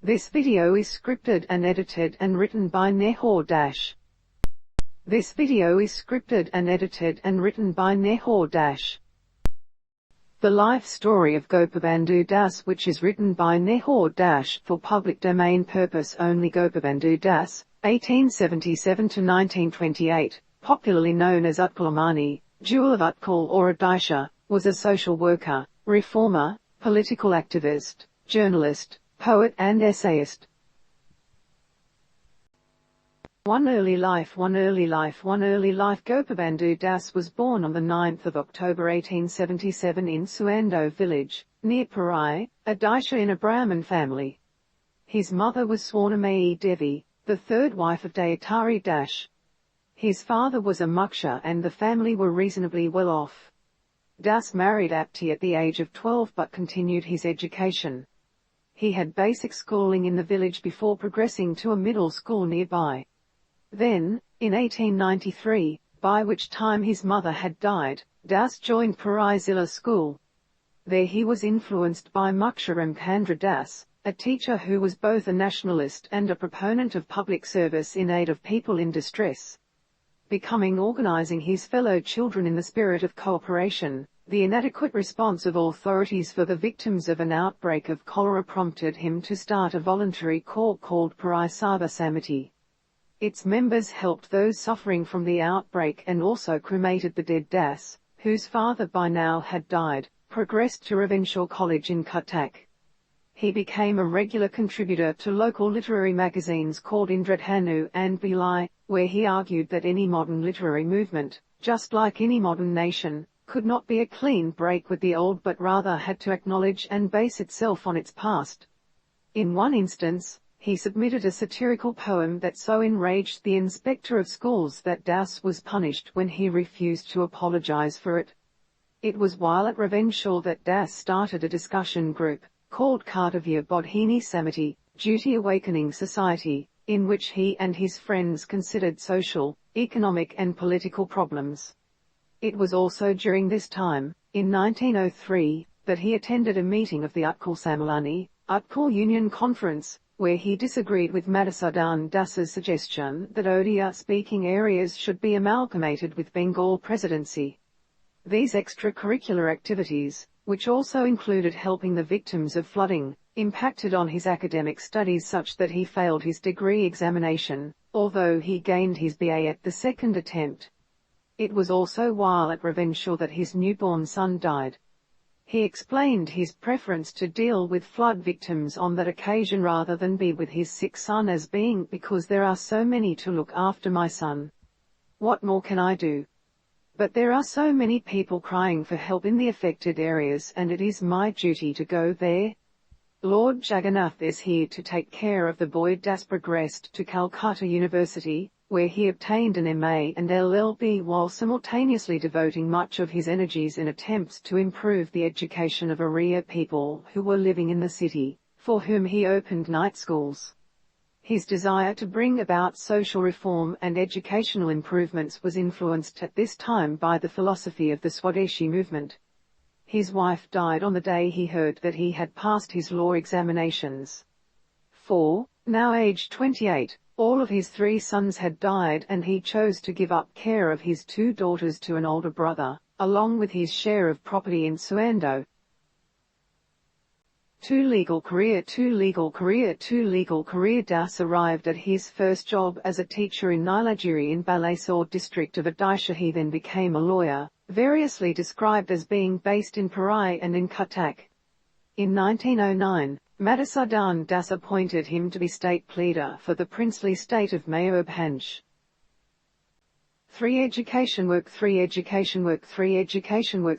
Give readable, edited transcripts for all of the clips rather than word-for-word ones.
This video is scripted and edited and written by Nehor Dash. This video is scripted and edited and written by Nehor Dash. The life story of Gopabandhu Das, which is written by Nehor Dash for public domain purpose only. Gopabandhu Das, 1877–1928, popularly known as Utkalamani, Jewel of Utkal or Odisha, was a social worker, reformer, political activist, journalist, poet and essayist. One early life. Gopabandhu Das was born on the 9th of October 1877 in Suando village, near Parai, Odisha, in a Brahmin family. His mother was Swarnamayi Devi, the third wife of Dayatari Das. His father was a muksha and the family were reasonably well off. Das married Apti at the age of 12 but continued his education. He had basic schooling in the village before progressing to a middle school nearby. Then, in 1893, by which time his mother had died, Das joined Parai Zilla School. There he was influenced by Muksha Ramchandra Das, a teacher who was both a nationalist and a proponent of public service in aid of people in distress. Organizing his fellow children in the spirit of cooperation. The inadequate response of authorities for the victims of an outbreak of cholera prompted him to start a voluntary corps called Parai Sabha Samiti. Its members helped those suffering from the outbreak and also cremated the dead Das, whose father by now had died, progressed to Ravenshaw College in Cuttack. He became a regular contributor to local literary magazines called Indradhanu and Bilai, where he argued that any modern literary movement, just like any modern nation, could not be a clean break with the old but rather had to acknowledge and base itself on its past. In one instance, he submitted a satirical poem that so enraged the inspector of schools that Das was punished when he refused to apologize for it. It was while at Ravenshaw that Das started a discussion group, called Kartavya Bodhini Samiti, Duty Awakening Society, in which he and his friends considered social, economic and political problems. It was also during this time, in 1903, that he attended a meeting of the Utkal Sammalani, Utkal Union Conference, where he disagreed with Madhusudan Das's suggestion that Odia-speaking areas should be amalgamated with Bengal Presidency. These extracurricular activities, which also included helping the victims of flooding, impacted on his academic studies such that he failed his degree examination, although he gained his BA at the second attempt. It was also while at Ravenshaw that his newborn son died. He explained his preference to deal with flood victims on that occasion rather than be with his sick son as being because there are so many to look after my son. What more can I do? But there are so many people crying for help in the affected areas and it is my duty to go there. Lord Jagannath is here to take care of the boy. Das progressed to Calcutta University, where he obtained an MA and LLB while simultaneously devoting much of his energies in attempts to improve the education of Oriya people who were living in the city, for whom he opened night schools. His desire to bring about social reform and educational improvements was influenced at this time by the philosophy of the Swadeshi movement. His wife died on the day he heard that he had passed his law examinations. Now aged 28, all of his 3 sons had died and he chose to give up care of his 2 daughters to an older brother, along with his share of property in Suando. Legal career. Das arrived at his first job as a teacher in Nilagiri in Balasore district of Odisha. He then became a lawyer, variously described as being based in Parai and in Cuttack. In 1909, Madhusudan Das appointed him to be state pleader for the princely state of Mayurbhanj. 3 Education work.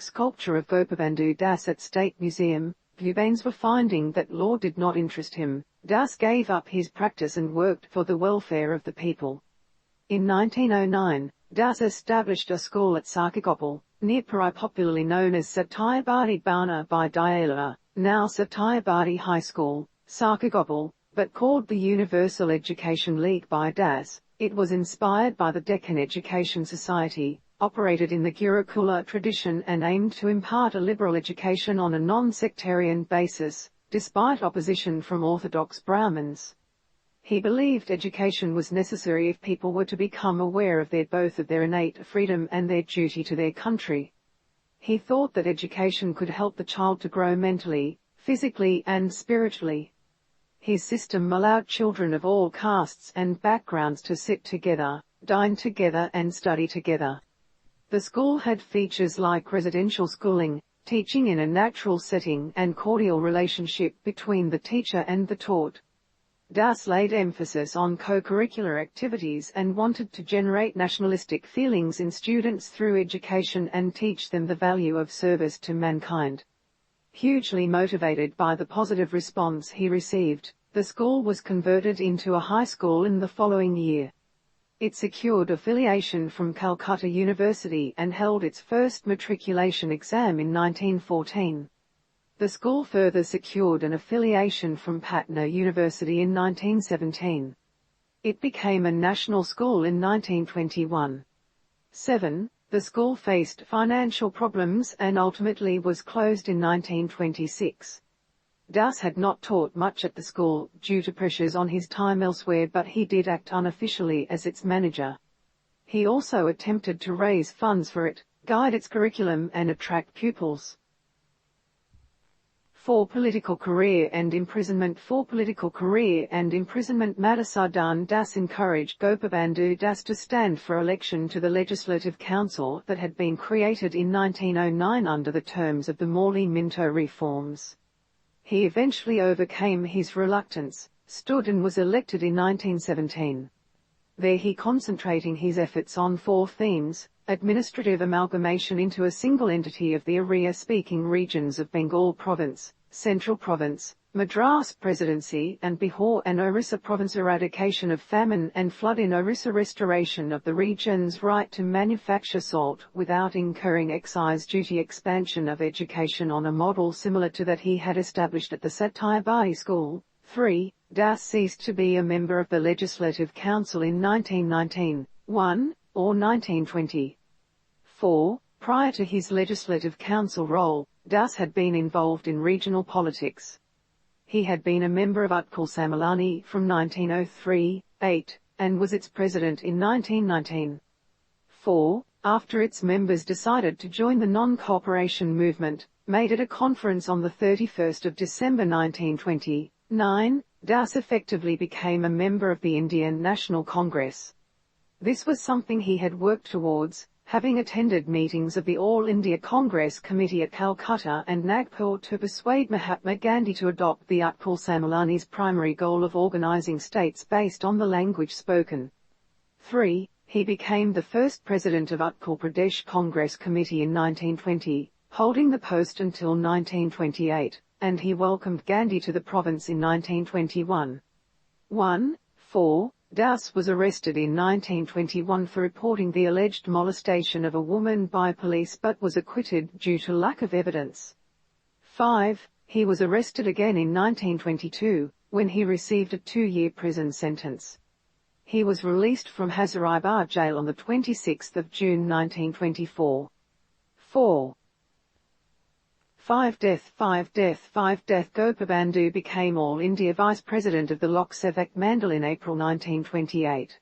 Sculpture of Gopabandhu Das at State Museum. Vubanes were finding that law did not interest him. Das gave up his practice and worked for the welfare of the people. In 1909, Das established a school at Sarkagopal, near Parai, popularly known as Satyabadi Bhana by Diala, now Satyabadi High School, Sarkagopal, but called the Universal Education League by Das. It was inspired by the Deccan Education Society, operated in the Gurukula tradition and aimed to impart a liberal education on a non-sectarian basis, despite opposition from orthodox Brahmins. He believed education was necessary if people were to become aware of both their innate freedom and their duty to their country. He thought that education could help the child to grow mentally, physically and spiritually. His system allowed children of all castes and backgrounds to sit together, dine together and study together. The school had features like residential schooling, teaching in a natural setting and cordial relationship between the teacher and the taught. Das laid emphasis on co-curricular activities and wanted to generate nationalistic feelings in students through education and teach them the value of service to mankind. Hugely motivated by the positive response he received, the school was converted into a high school in the following year. It secured affiliation from Calcutta University and held its first matriculation exam in 1914. The school further secured an affiliation from Patna University in 1917. It became a national school in 1921. 7. The school faced financial problems and ultimately was closed in 1926. Das had not taught much at the school due to pressures on his time elsewhere, but he did act unofficially as its manager. He also attempted to raise funds for it, guide its curriculum and attract pupils. 4. Political career and imprisonment. For political career and imprisonment, Madhusudan Das encouraged Gopabandhu Das to stand for election to the Legislative Council that had been created in 1909 under the terms of the Morley-Minto reforms. He eventually overcame his reluctance, stood and was elected in 1917. There he concentrating his efforts on 4 themes: administrative amalgamation into a single entity of the Oriya-speaking regions of Bengal Province, Central Province, Madras Presidency and Bihar and Orissa Province, eradication of famine and flood in Orissa, restoration of the region's right to manufacture salt without incurring excise duty, expansion of education on a model similar to that he had established at the Satyabhai School. 3. Das ceased to be a member of the Legislative Council in 1919, 1, or 1920. 4. Prior to his Legislative Council role, Das had been involved in regional politics. He had been a member of Utkal Samilani from 1903-8, and was its president in 1919. 4. After its members decided to join the non-cooperation movement, made at a conference on the 31st of December 1920, 9, Das effectively became a member of the Indian National Congress. This was something he had worked towards, having attended meetings of the All India Congress Committee at Calcutta and Nagpur to persuade Mahatma Gandhi to adopt the Utkal Samilani's primary goal of organizing states based on the language spoken. 3. He became the first president of Utkal Pradesh Congress Committee in 1920, holding the post until 1928, and he welcomed Gandhi to the province in 1921. 1. 4. Das was arrested in 1921 for reporting the alleged molestation of a woman by police but was acquitted due to lack of evidence. 5. He was arrested again in 1922, when he received a 2-year prison sentence. He was released from Hazaribagh jail on the 26th of June 1924. 4. 5 Death Gopabandhu became All India Vice President of the Lok Sevak Mandal in April 1928.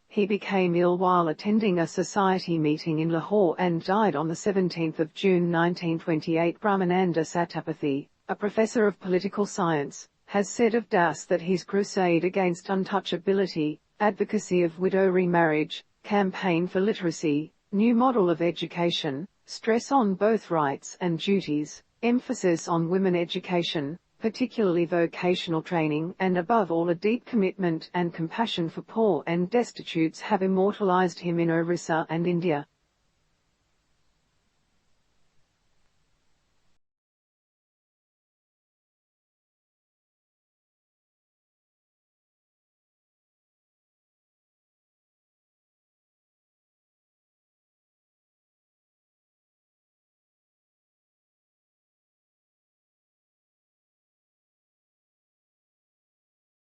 He became ill while attending a society meeting in Lahore and died on the 17th of June 1928. Brahmananda Satapathy, a professor of political science, has said of Das that his crusade against untouchability, advocacy of widow remarriage, campaign for literacy, new model of education, stress on both rights and duties, emphasis on women education, particularly vocational training, and above all a deep commitment and compassion for poor and destitutes have immortalized him in Orissa and India.